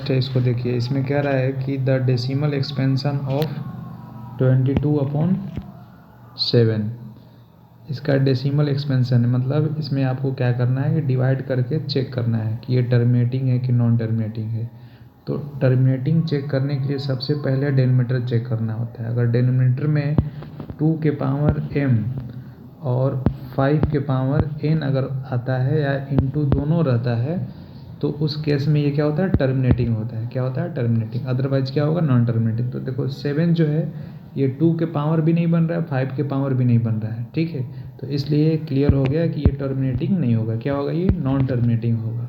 First है, इसको देखिए। इसमें कह रहा है कि द डेसिमल एक्सपेंशन ऑफ 22/7, इसका डेसिमल एक्सपेंशन है, मतलब इसमें आपको क्या करना है कि डिवाइड करके चेक करना है कि ये टर्मिनेटिंग है कि नॉन टर्मिनेटिंग है। तो टर्मिनेटिंग चेक करने के लिए सबसे पहले डेनोमिनेटर चेक करना होता है। अगर डेनोमिनेटर में 2 के पावर m और 5 के पावर n अगर आता है या इंटू दोनों रहता है तो उस केस में ये क्या होता है, टर्मिनेटिंग होता है। क्या होता है, टर्मिनेटिंग। अदरवाइज क्या होगा, नॉन टर्मिनेटिंग। तो देखो 7 जो है ये 2 के पावर भी नहीं बन रहा है, 5 के पावर भी नहीं बन रहा है, ठीक है। तो इसलिए क्लियर हो गया कि ये टर्मिनेटिंग नहीं होगा। क्या होगा, ये नॉन टर्मिनेटिंग होगा।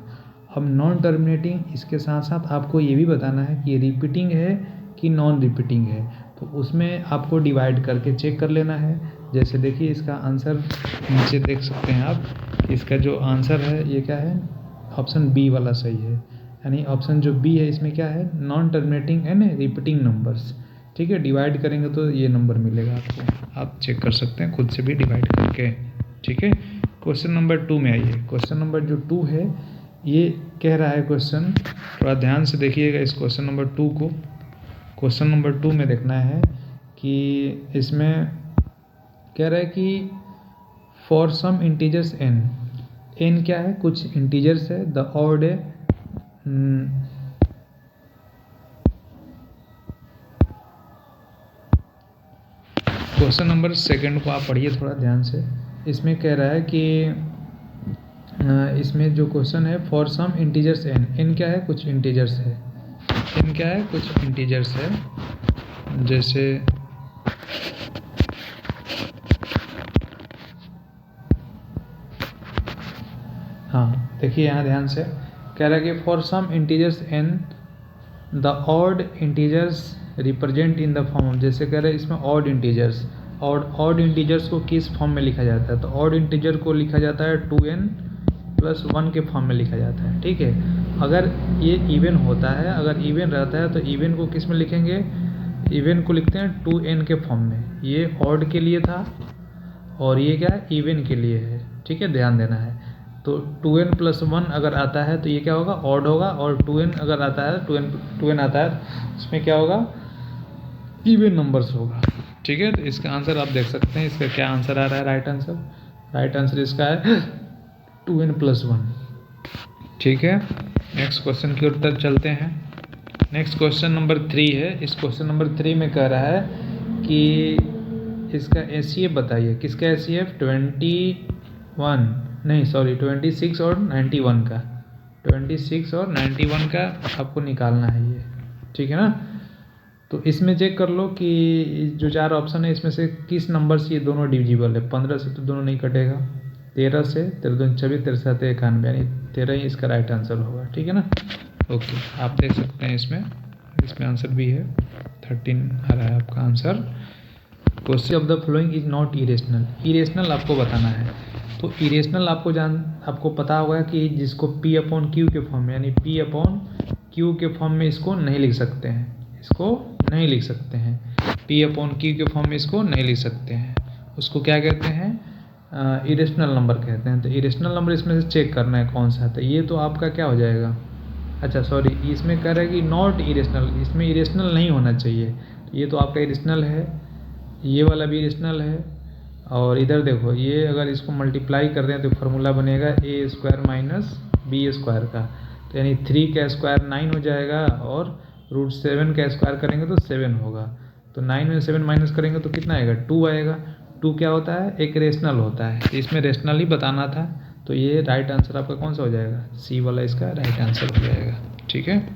अब नॉन टर्मिनेटिंग, इसके साथ साथ आपको ये भी बताना है कि रिपीटिंग है कि नॉन रिपीटिंग है। तो उसमें आपको डिवाइड करके चेक कर लेना है। जैसे देखिए इसका आंसर नीचे देख सकते हैं आप, इसका जो आंसर है ये क्या है, ऑप्शन बी वाला सही है। यानी ऑप्शन जो बी है इसमें क्या है, non terminating and repeating numbers, ठीक है। डिवाइड करेंगे तो ये नंबर मिलेगा आपको, आप चेक कर सकते हैं खुद से भी डिवाइड करके, ठीक है। क्वेश्चन नंबर 2 में आइए। क्वेश्चन नंबर जो 2 है ये कह रहा है क्वेश्चन, थोड़ा ध्यान से देखिएगा इस क्वेश्चन नंबर 2 को। क्वेश्चन नंबर 2 में देखना है कि इसमें कह रहा है कि फॉर सम इंटीजर्स n क्या है, कुछ इंटीजर्स है, द ऑड है क्वेश्चन नंबर 2 को आप पढ़िए थोड़ा ध्यान से। इसमें कह रहा है कि इसमें जो क्वेश्चन है फॉर सम इंटीजर्स n क्या है, कुछ इंटीजर्स है, n क्या है, कुछ इंटीजर्स है। जैसे हाँ देखिए यहाँ ध्यान से, कह रहा है कि for some integers n the odd integers represent in the form. जैसे कह रहे हैं इसमें ऑड इंटीजर्स, और ऑड इंटीजर्स को किस फॉर्म में लिखा जाता है, तो ऑड इंटीजर को लिखा जाता है 2n+1 के फॉर्म में लिखा जाता है, ठीक है। अगर ये इवन होता है, अगर इवन रहता है तो इवन को किस में लिखेंगे, इवन को लिखते हैं 2n के फॉर्म में। ये ऑड के लिए था और ये क्या है, इवन के लिए है, ठीक है, ध्यान देना है। तो 2n+1 अगर आता है तो ये क्या होगा, ऑड होगा, और 2n अगर आता है, 2n आता है उसमें क्या होगा, इवन नंबर्स होगा, ठीक है। तो इसका आंसर आप देख सकते हैं, इसका क्या आंसर आ रहा है, राइट आंसर इसका है 2n+1, ठीक है। नेक्स्ट क्वेश्चन की ओर चलते हैं। नेक्स्ट क्वेश्चन नंबर 3 है। इस क्वेश्चन नंबर 3 में कह रहा है कि इसका HCF बताइए। किसका HCF, 26 और 91 का, 26 और 91 का आपको निकालना है ये, ठीक है ना। तो इसमें चेक कर लो कि जो 4 ऑप्शन है इसमें से किस नंबर से ये दोनों डिविजिबल है। 15 से तो दोनों नहीं कटेगा, 13 से, 13 दूनी 26, 13 7 91, यानी 13 ही इसका राइट आंसर होगा, ठीक है ना। ओके, आप देख सकते हैं इसमें आंसर भी है, 13 आ रहा है आपका answer. Question of the following is not irrational. Irrational आपको बताना है। तो इरेशनल आपको पता होगा कि जिसको P/Q के फॉर्म में, यानी P/Q के फॉर्म में इसको नहीं लिख सकते हैं, P/Q के फॉर्म में इसको नहीं लिख सकते हैं। उसको क्या कहते हैं, इरेशनल नंबर कहते हैं। तो इरेशनल नंबर इसमें से चेक करना है कौन सा है। ये तो आपका क्या हो जाएगा, अच्छा सॉरी, इसमें कह रहा है कि नॉट इरेशनल, इसमें इरेशनल नहीं होना चाहिए। तो ये तो आपका इरेशनल है, ये वाला भी इरेशनल है, और इधर देखो ये अगर इसको मल्टीप्लाई कर दें तो फार्मूला बनेगा a² - b² का। तो यानी 3 का स्क्वायर 9 हो जाएगा, और √7 का स्क्वायर करेंगे तो 7 होगा। तो 9 में 7 माइनस करेंगे तो कितना आएगा, 2 आएगा। 2 क्या होता है, एक रेशनल होता है। तो इसमें रेशनल ही बताना था, तो ये राइट आंसर आपका कौन सा हो जाएगा, सी वाला इसका राइट आंसर हो जाएगा, ठीक है।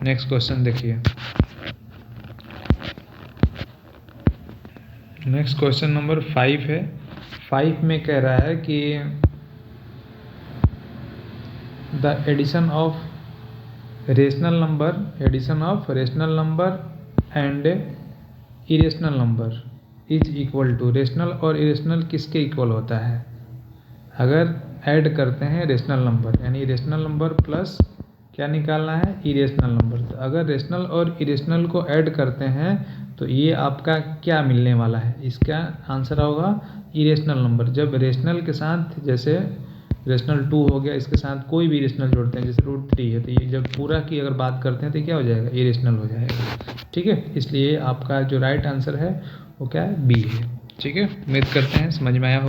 नेक्स्ट क्वेश्चन देखिए। नेक्स्ट क्वेश्चन नंबर 5 है। 5 में कह रहा है कि the addition of rational number and irrational number is equal to. Rational और इरेशनल किसके इक्वल होता है, अगर ऐड करते हैं रेशनल नंबर, यानी रेशनल नंबर प्लस क्या निकालना है, इरेशनल नंबर। तो अगर रेशनल और इरेशनल को ऐड करते हैं तो ये आपका क्या मिलने वाला है, इसका आंसर होगा इरेशनल नंबर। जब रेशनल के साथ, जैसे रेशनल 2 हो गया, इसके साथ कोई भी रेशनल जोड़ते हैं, जैसे √3 है, तो ये जब पूरा की अगर बात करते हैं तो क्या हो जाएगा, इरेशनल हो जाएगा। ठीक है, इसलिए आपका जो राइट आंसर है वो क्या है, बी है। ठीक है, उम्मीद करते हैं समझ में आया हो।